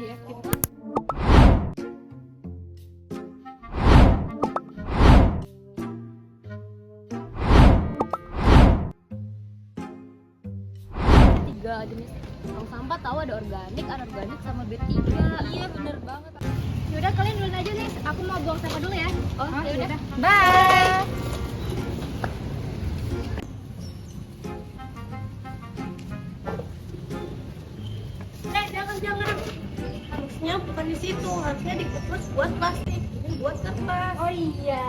di FKIP. Tiga jenis tong sampah, tahu ada organik, anorganik, sama B3. Iya bener banget. Yaudah kalian duluan aja nih, aku mau buang sampah dulu ya. Oh yaudah. Bye. Jangan. Harusnya bukan di situ, harusnya dikukus buat plastik. Ini buat kertas. Oh iya.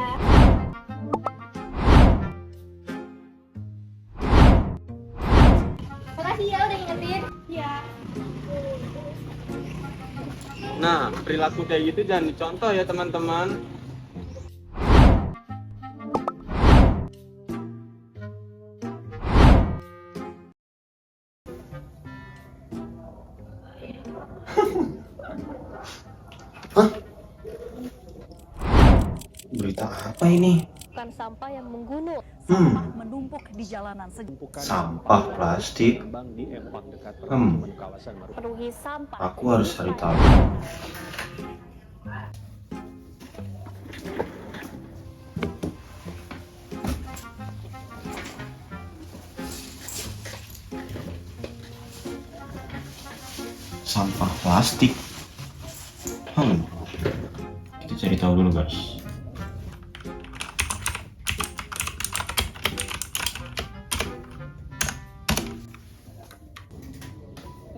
Makasih ya udah ingetin. Iya. Nah, perilaku kayak gitu jangan dicontoh ya teman-teman. Hah? Berita apa ini? Bukan sampah yang menggunung. Sampah menumpuk di jalanan. Sampah plastik. Penuhi sampah. Aku harus cari tahu. Sampah plastik. Kita cari tahu dulu, guys.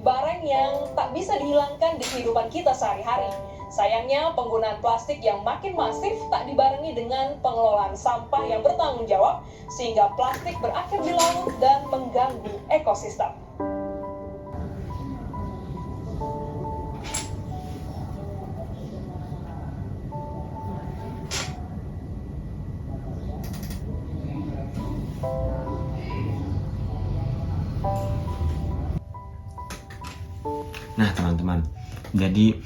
Barang yang tak bisa dihilangkan di kehidupan kita sehari-hari. Sayangnya, penggunaan plastik yang makin masif tak dibarengi dengan pengelolaan sampah yang bertanggung jawab, sehingga plastik berakhir di laut dan mengganggu ekosistem. Nah teman-teman, jadi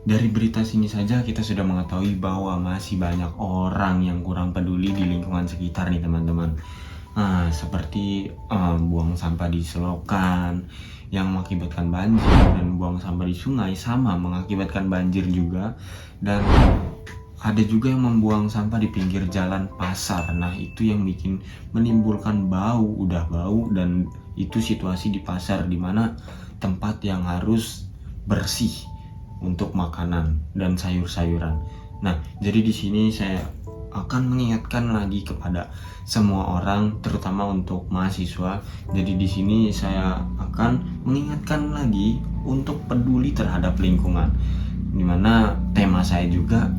dari berita sini saja kita sudah mengetahui bahwa masih banyak orang yang kurang peduli di lingkungan sekitar nih teman-teman. Nah, seperti buang sampah di selokan yang mengakibatkan banjir, dan buang sampah di sungai sama mengakibatkan banjir juga. Dan ada juga yang membuang sampah di pinggir jalan pasar. Nah, itu yang bikin menimbulkan bau, udah bau, dan itu situasi di pasar dimana tempat yang harus bersih untuk makanan dan sayur-sayuran. Nah, jadi di sini saya akan mengingatkan lagi kepada semua orang, terutama untuk mahasiswa. Jadi di sini saya akan mengingatkan lagi untuk peduli terhadap lingkungan. Dimana tema saya juga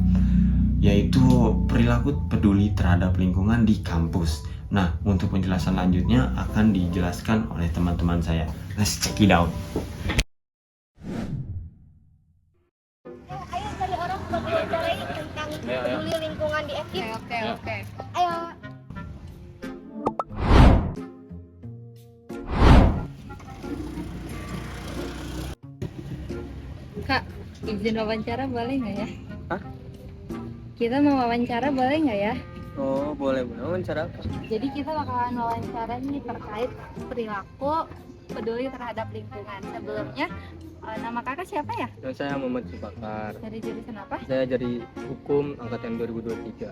yaitu perilaku peduli terhadap lingkungan di kampus. Nah, untuk penjelasan lanjutnya akan dijelaskan oleh teman-teman saya. Let's check it out. Ayo cari orang buat wawancarai tentang peduli lingkungan di FKIP. Oke. Ayo. Kak, izin wawancara boleh nggak ya? Hah? Kita mau wawancara boleh nggak ya? Oh, boleh wawancara apa? Jadi kita bakalan wawancara nih terkait perilaku peduli terhadap lingkungan. Sebelumnya, nama kakak siapa ya? Saya Muhammad Subakar. Dari jurusan apa? Saya jadi hukum angkatan 2023.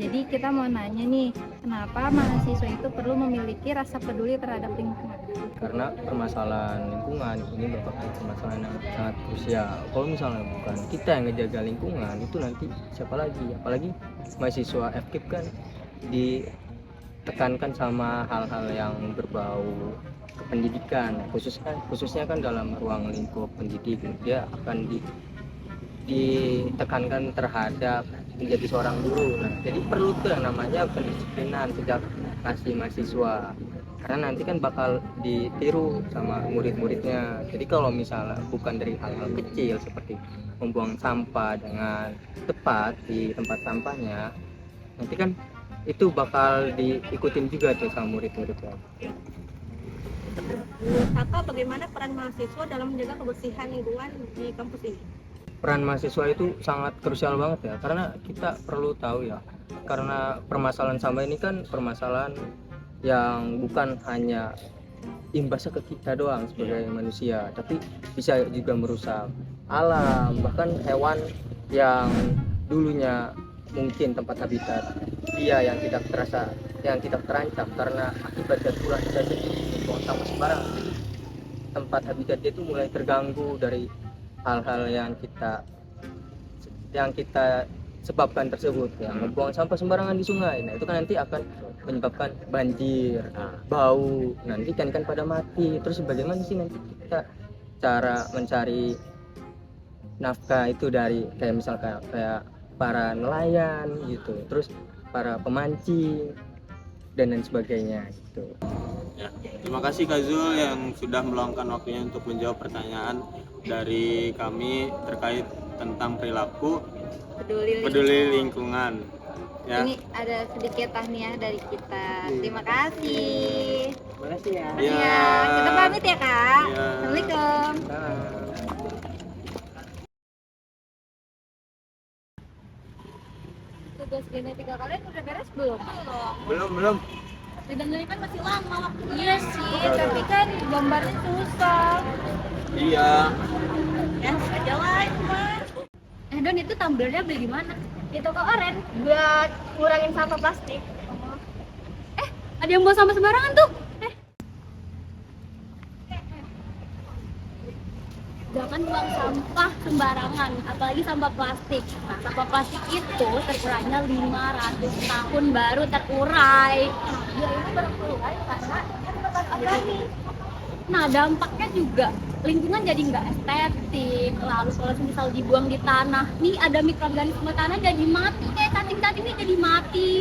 Jadi kita mau nanya nih, kenapa mahasiswa itu perlu memiliki rasa peduli terhadap lingkungan? Karena permasalahan lingkungan ini merupakan permasalahan yang sangat krusial. Kalau misalnya bukan kita yang ngejaga lingkungan, itu nanti siapa lagi? Apalagi mahasiswa FKIP kan ditekankan sama hal-hal yang berbau pendidikan, khususnya kan dalam ruang lingkup pendidik, dia akan ditekankan terhadap menjadi seorang guru. Nah, jadi perlu tuh yang namanya pendisiplinan sejak masih mahasiswa, karena nanti kan bakal ditiru sama murid-muridnya. Jadi kalau misalnya bukan dari hal-hal kecil seperti membuang sampah dengan tepat di tempat sampahnya, nanti kan itu bakal diikutin juga tuh sama murid-muridnya. Menurut kakak, bagaimana peran mahasiswa dalam menjaga kebersihan lingkungan di kampus ini? Peran mahasiswa itu sangat krusial banget ya, karena kita perlu tahu ya, karena permasalahan sampah ini kan permasalahan yang bukan hanya imbasnya ke kita doang sebagai manusia, tapi bisa juga merusak alam, bahkan hewan yang dulunya mungkin tempat habitat dia yang tidak terancam karena akibat dari ulah kita sendiri membuang sampah sembarangan. Jadi tempat habitat dia itu mulai terganggu dari hal-hal yang kita sebabkan tersebut, ya membuang sampah sembarangan di sungai. Nah itu kan nanti akan menyebabkan banjir, bau, nanti kan pada mati. Terus bagaimana sih nanti kita cara mencari nafkah itu dari kayak misalkan kayak para nelayan gitu, terus para pemancing dan lain sebagainya gitu. Ya, terima kasih Kak Zul yang sudah meluangkan waktunya untuk menjawab pertanyaan dari kami terkait tentang perilaku peduli lingkungan. Ya. Ini ada sedikit tahniah dari kita. Terima kasih. Terima kasih ya. Ya, kita pamit ya Kak. Ya. Assalamualaikum. Tugas genetika kalian udah beres belum? Belum. Sedangkan kan masih lama waktu. Iya sih, tapi kan gambarnya susah. Iya. Ya, aja lah Mas. Don, itu tumblernya beli di mana? Di toko oren buat ngurangin sampah plastik. Ada yang buang sampah sembarangan tuh. Jangan buang sampah sembarangan, apalagi sampah plastik. Nah, sampah plastik itu terkurainya 500 tahun baru terurai. Ya ini baru terurai karena tempat organik. Nah, dampaknya juga lingkungan jadi nggak estetik. Lalu kalau misal dibuang di tanah, nih ada mikroorganisme tanah jadi mati, kayak cacing-cacingnya jadi mati.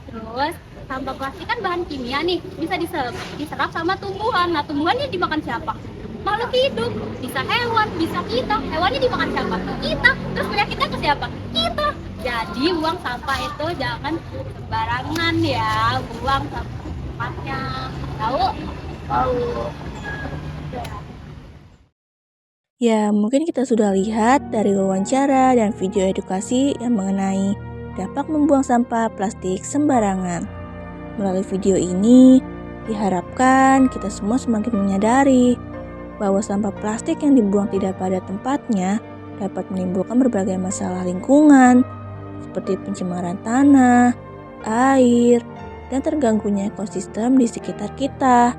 Terus sampah plastik kan bahan kimia nih, bisa diserap sama tumbuhan. Nah, tumbuhannya dimakan siapa? Makhluk hidup, bisa hewan, bisa kita. Hewannya dimakan siapa? Kita. Terus penyakitnya ke siapa? Kita. Jadi buang sampah itu jangan sembarangan ya, buang sampah tempatnya. Tahu? Ya, mungkin kita sudah lihat dari wawancara dan video edukasi yang mengenai dampak membuang sampah plastik sembarangan. Melalui video ini, diharapkan kita semua semakin menyadari bahwa sampah plastik yang dibuang tidak pada tempatnya dapat menimbulkan berbagai masalah lingkungan, seperti pencemaran tanah, air, dan terganggunya ekosistem di sekitar kita.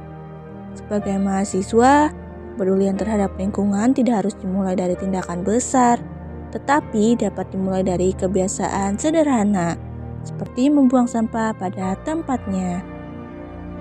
Sebagai mahasiswa, kepedulian terhadap lingkungan tidak harus dimulai dari tindakan besar, tetapi dapat dimulai dari kebiasaan sederhana, seperti membuang sampah pada tempatnya.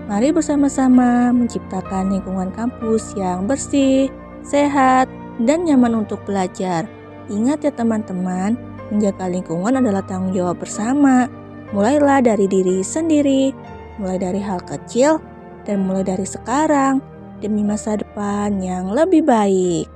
Mari bersama-sama menciptakan lingkungan kampus yang bersih, sehat, dan nyaman untuk belajar. Ingat ya teman-teman, menjaga lingkungan adalah tanggung jawab bersama. Mulailah dari diri sendiri, mulai dari hal kecil, dan mulai dari sekarang, demi masa depan yang lebih baik.